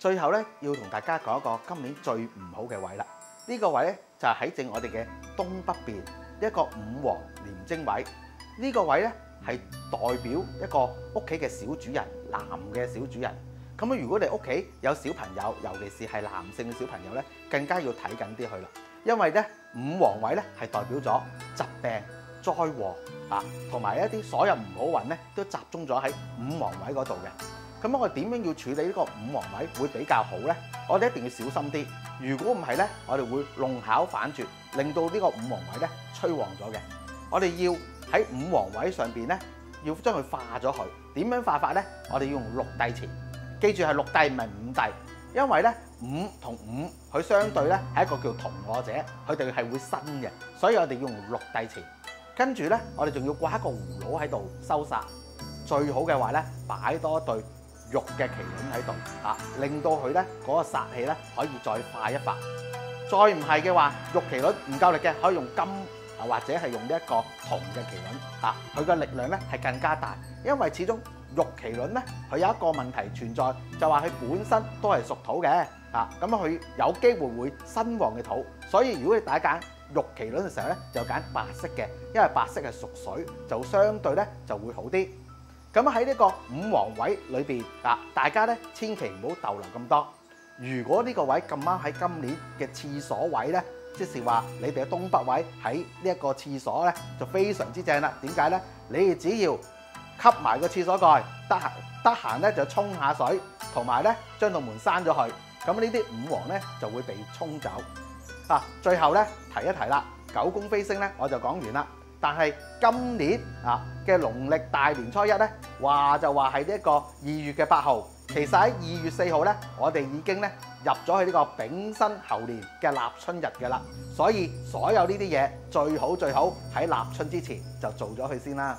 最後咧要同大家講一個今年最唔好嘅位啦。呢個位咧就係喺正我哋嘅東北邊一個五黃廉貞位。呢個位咧係代表一個屋企嘅小主人，男嘅小主人。咁如果你屋企有小朋友，尤其是係男性嘅小朋友咧，更加要睇緊啲去啦。因為咧五黃位咧係代表咗疾病、災禍啊，同埋一啲所有唔好運咧都集中咗喺五黃位嗰度嘅。咁我哋點樣要處理呢個五黃位會比較好咧？我哋一定要小心啲。如果唔係咧，我哋會弄巧反拙，令到呢個五黃位咧催旺咗嘅。我哋要喺五黃位上邊咧，要將佢化咗佢。點樣化法咧？我哋要用六帝錢，記住係六帝唔係五帝，因為咧五同五佢相對咧係一個叫同我者，佢哋係會生嘅，所以我哋要用六帝錢。跟住咧，我哋仲要掛一個葫蘆喺度收煞。最好嘅話咧，擺多一對玉嘅麒麟喺度啊，令到佢咧嗰個煞氣咧可以再化一化。再唔係嘅話，玉麒麟唔夠力嘅，可以用金啊，或者係用呢一個銅嘅麒麟啊，佢嘅力量咧係更加大。因為始終玉麒麟咧，佢有一個問題存在，就話佢本身都係屬土嘅啊，咁佢有機會會身旺嘅土。所以如果你大家揀玉麒麟嘅時候咧，就揀白色嘅，因為白色係屬水，就相對咧就會好啲。咁喺呢個五黃位裏邊啊，大家咧千祈唔好逗留咁多。如果呢個位咁啱喺今年嘅廁所位咧，即是話你哋嘅東北位喺呢一個廁所咧，就非常之正啦。點解咧？你哋只要吸埋個廁所蓋，得閒咧就沖下水，同埋咧將道門閂咗佢。咁呢啲五黃咧就會被沖走。啊，最後咧提一提啦，九宮飛星咧我就講完啦。但係今年啊嘅農曆大年初一咧，話就話係呢一個2月嘅8號，其實喺2月4號咧，我哋已經咧入咗去呢個丙申猴年嘅立春日嘅啦，所以所有呢啲嘢最好喺立春之前就做咗佢先啦。